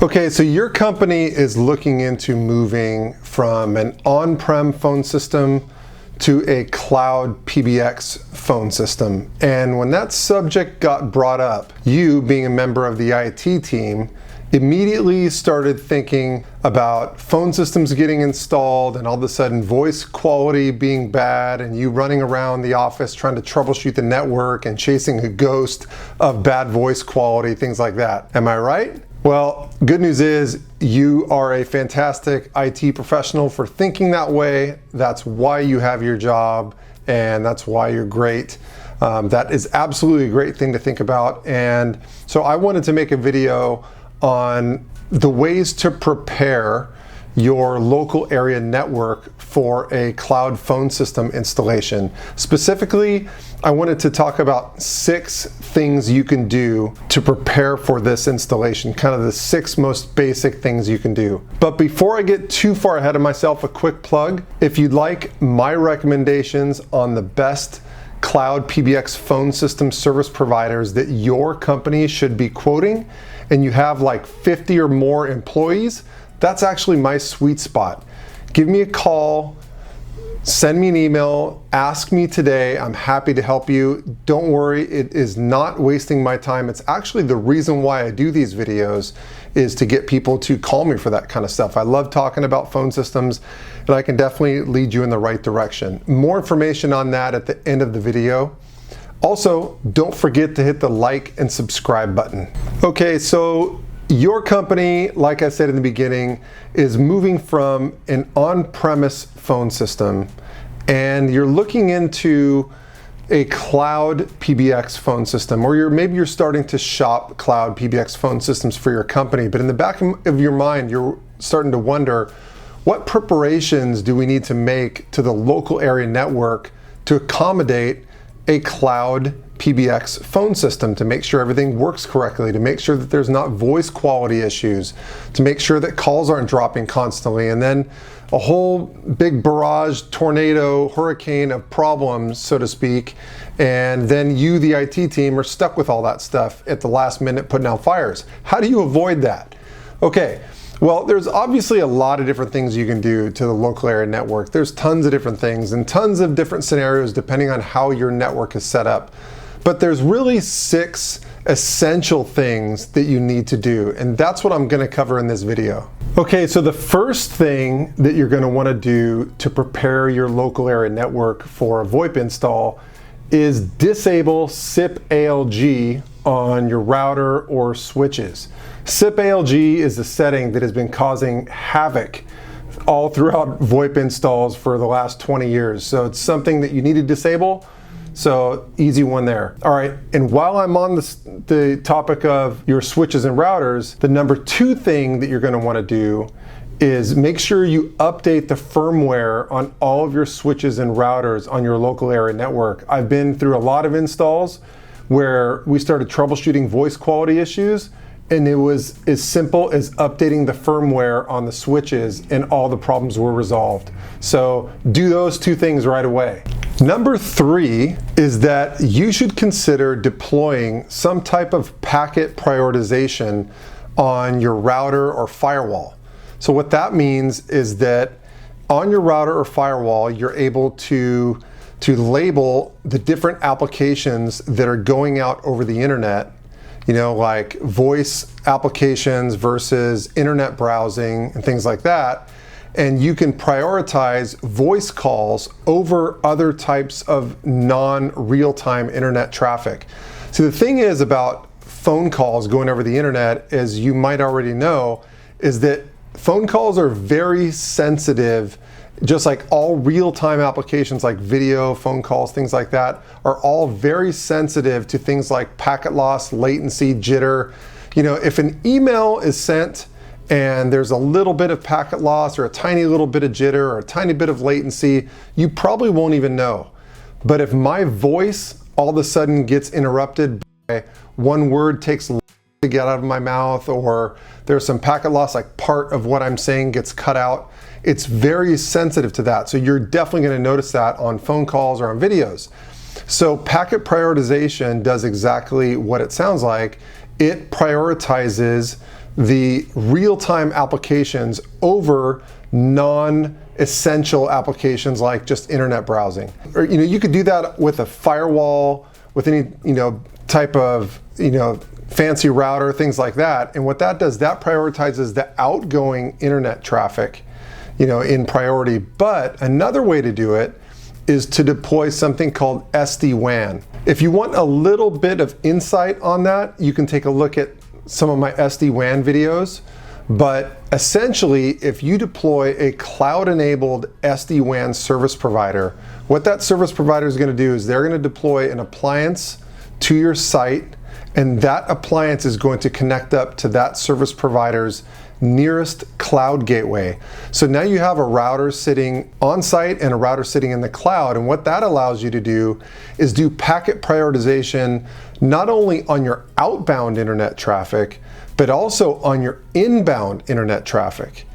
Okay, so your company is looking into moving from an on-prem phone system to a Cloud PBX phone system. And when that subject got brought up, you, being a member of the IT team, immediately started thinking about phone systems getting installed and all of a sudden voice quality being bad and you running around the office trying to troubleshoot the network and chasing a ghost of bad voice quality, things like that. Am I right? Well, good news is you are a fantastic IT professional for thinking that way. That's why you have your job and that's why you're great. That is absolutely a great thing to think about. And so I wanted to make a video on the ways to prepare your local area network for a cloud phone system installation. Specifically, I wanted to talk about 6 things you can do to prepare for this installation, kind of the 6 most basic things you can do. But before I get too far ahead of myself, a quick plug. If you'd like my recommendations on the best Cloud PBX phone system service providers that your company should be quoting, and you have like 50 or more employees, that's actually my sweet spot. Give me a call, send me an email, ask me today. I'm happy to help you. Don't worry, it is not wasting my time. It's actually the reason why I do these videos is to get people to call me for that kind of stuff. I love talking about phone systems and I can definitely lead you in the right direction. More information on that at the end of the video. Also, don't forget to hit the like and subscribe button. Okay, so your company, like I said in the beginning, is moving from an on-premise phone system and you're looking into a Cloud PBX phone system, or maybe you're starting to shop Cloud PBX phone systems for your company, but in the back of your mind, you're starting to wonder, what preparations do we need to make to the local area network to accommodate a Cloud PBX phone system, to make sure everything works correctly, to make sure that there's not voice quality issues, to make sure that calls aren't dropping constantly, and then a whole big barrage, tornado, hurricane of problems, so to speak, and then you, the IT team, are stuck with all that stuff at the last minute putting out fires. How do you avoid that? Okay, well, there's obviously a lot of different things you can do to the local area network. There's tons of different things and tons of different scenarios depending on how your network is set up. But there's really 6 essential things that you need to do, and that's what I'm going to cover in this video. Okay, so the first thing that you're going to want to do to prepare your local area network for a VoIP install is disable SIP ALG on your router or switches. SIP ALG is a setting that has been causing havoc all throughout VoIP installs for the last 20 years. So it's something that you need to disable. So easy one there. All right, and while I'm on the topic of your switches and routers, the number 2 thing that you're going to want to do is make sure you update the firmware on all of your switches and routers on your local area network. I've been through a lot of installs where we started troubleshooting voice quality issues, and it was as simple as updating the firmware on the switches and all the problems were resolved. So do those 2 things right away. Number 3 is that you should consider deploying some type of packet prioritization on your router or firewall. So what that means is that on your router or firewall, you're able to label the different applications that are going out over the internet, you know, like voice applications versus internet browsing and things like that. And you can prioritize voice calls over other types of non-real-time internet traffic. So the thing is about phone calls going over the internet, as you might already know, is that phone calls are very sensitive, just like all real-time applications like video, phone calls, things like that, are all very sensitive to things like packet loss, latency, jitter. You know, if an email is sent and there's a little bit of packet loss or a tiny little bit of jitter or a tiny bit of latency, you probably won't even know. But if my voice all of a sudden gets interrupted by one word takes to get out of my mouth, or there's some packet loss, like part of what I'm saying gets cut out, it's very sensitive to that. So you're definitely going to notice that on phone calls or on videos. So packet prioritization does exactly what it sounds like. It prioritizes the real-time applications over non-essential applications like just internet browsing. Or you could do that with a firewall, with any type of fancy router, things like that. And what that does, that prioritizes the outgoing internet traffic in priority. But another way to do it is to deploy something called SD-WAN. If you want a little bit of insight on that, you can take a look at some of my SD-WAN videos. But essentially, if you deploy a cloud-enabled SD-WAN service provider, what that service provider is going to do is they're going to deploy an appliance to your site, and that appliance is going to connect up to that service provider's nearest cloud gateway. So now you have a router sitting on site and a router sitting in the cloud, and what that allows you to do is do packet prioritization not only on your outbound internet traffic, but also on your inbound internet traffic.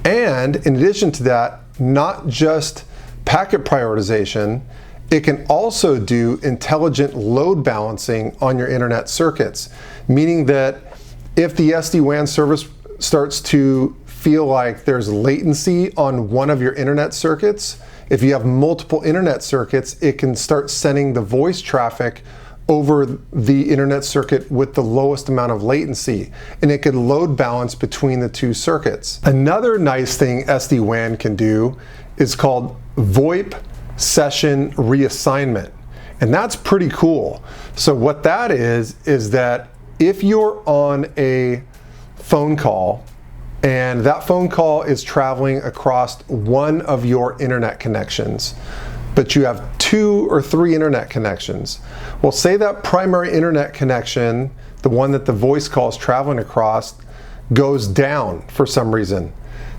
And in addition to that, not just packet prioritization, it can also do intelligent load balancing on your internet circuits, meaning that if the SD-WAN service starts to feel like there's latency on one of your internet circuits, if you have multiple internet circuits, it can start sending the voice traffic over the internet circuit with the lowest amount of latency, and it can load balance between the two circuits. Another nice thing SD-WAN can do is called VoIP session reassignment, and that's pretty cool. So what that is that if you're on a phone call and that phone call is traveling across one of your internet connections, but you have 2 or 3 internet connections. Well, say that primary internet connection, the one that the voice call is traveling across, goes down for some reason.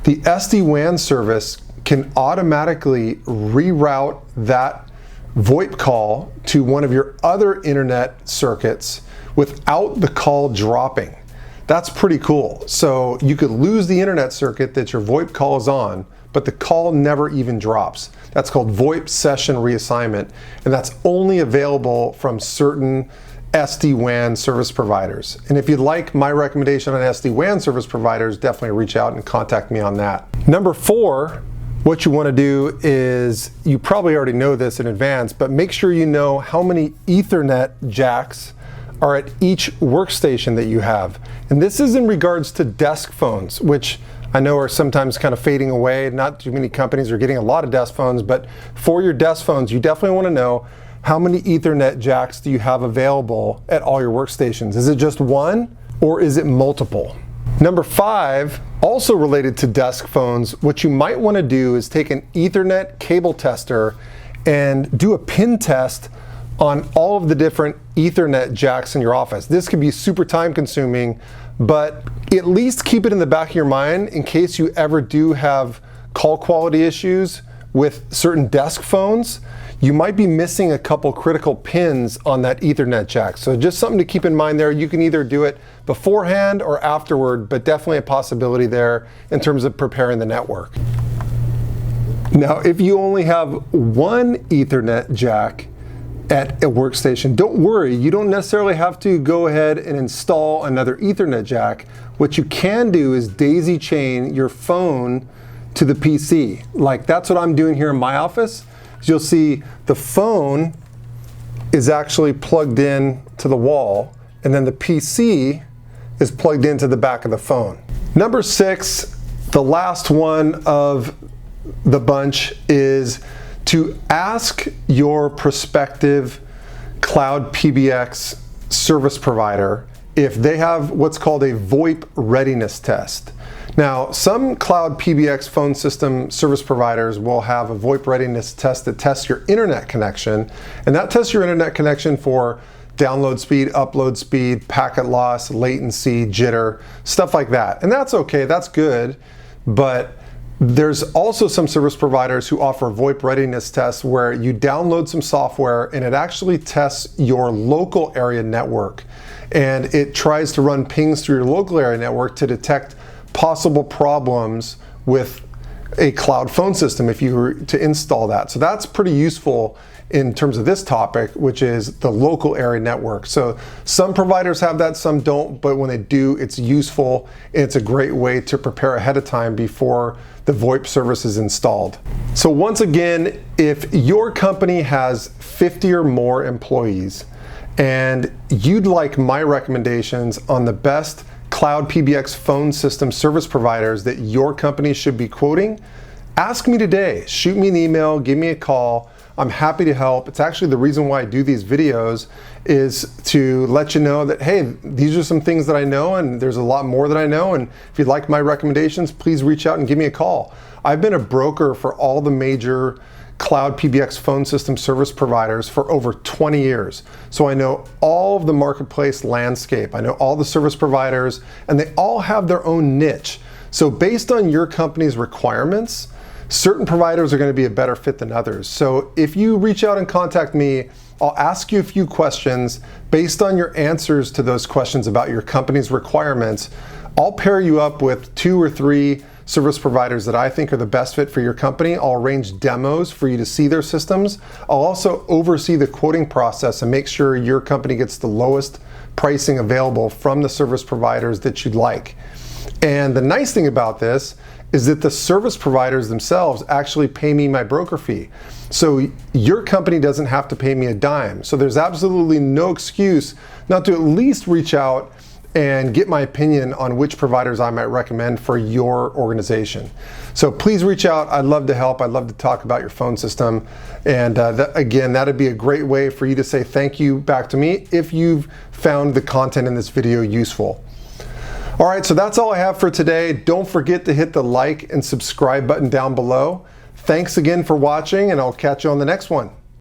The SD-WAN service can automatically reroute that VoIP call to one of your other internet circuits without the call dropping. That's pretty cool. So you could lose the internet circuit that your VoIP call is on, but the call never even drops. That's called VoIP session reassignment, and that's only available from certain SD-WAN service providers. And if you'd like my recommendation on SD-WAN service providers, definitely reach out and contact me on that. Number 4, what you want to do is, you probably already know this in advance, but make sure you know how many Ethernet jacks are at each workstation that you have. And this is in regards to desk phones, which I know are sometimes kind of fading away. Not too many companies are getting a lot of desk phones, but for your desk phones, you definitely want to know how many Ethernet jacks do you have available at all your workstations. Is it just one, or is it multiple? Number 5, also related to desk phones, what you might want to do is take an Ethernet cable tester and do a pin test on all of the different Ethernet jacks in your office. This could be super time consuming, but at least keep it in the back of your mind in case you ever do have call quality issues with certain desk phones. You might be missing a couple critical pins on that Ethernet jack. So just something to keep in mind there. You can either do it beforehand or afterward, but definitely a possibility there in terms of preparing the network. Now, if you only have one Ethernet jack at a workstation, don't worry, you don't necessarily have to go ahead and install another Ethernet jack. What you can do is daisy chain your phone to the PC. Like that's what I'm doing here in my office. So you'll see the phone is actually plugged in to the wall, and then the PC is plugged into the back of the phone. Number 6, the last one of the bunch, is to ask your prospective Cloud PBX service provider if they have what's called a VoIP readiness test. Now, some Cloud PBX phone system service providers will have a VoIP readiness test that tests your internet connection, and that tests your internet connection for download speed, upload speed, packet loss, latency, jitter, stuff like that. And that's okay, that's good, but there's also some service providers who offer VoIP readiness tests where you download some software and it actually tests your local area network. And it tries to run pings through your local area network to detect possible problems with a cloud phone system if you were to install that. So that's pretty useful in terms of this topic, which is the local area network. So some providers have that, some don't, but when they do, it's useful. It's a great way to prepare ahead of time before the VoIP service is installed. So once again, if your company has 50 or more employees and you'd like my recommendations on the best Cloud PBX phone system service providers that your company should be quoting, ask me today. Shoot me an email, give me a call. I'm happy to help. It's actually the reason why I do these videos, is to let you know that, hey, these are some things that I know, and there's a lot more that I know, and if you'd like my recommendations, please reach out and give me a call. I've been a broker for all the major Cloud PBX phone system service providers for over 20 years. So I know all of the marketplace landscape. I know all the service providers, and they all have their own niche. So based on your company's requirements, certain providers are going to be a better fit than others. So if you reach out and contact me, I'll ask you a few questions. Based on your answers to those questions about your company's requirements, I'll pair you up with 2 or 3 service providers that I think are the best fit for your company. I'll arrange demos for you to see their systems. I'll also oversee the quoting process and make sure your company gets the lowest pricing available from the service providers that you'd like. And the nice thing about this is that the service providers themselves actually pay me my broker fee. So your company doesn't have to pay me a dime. So there's absolutely no excuse not to at least reach out and get my opinion on which providers I might recommend for your organization. So please reach out. I'd love to help. I'd love to talk about your phone system. And again, that'd be a great way for you to say thank you back to me if you've found the content in this video useful. All right, so that's all I have for today. Don't forget to hit the like and subscribe button down below. Thanks again for watching, and I'll catch you on the next one.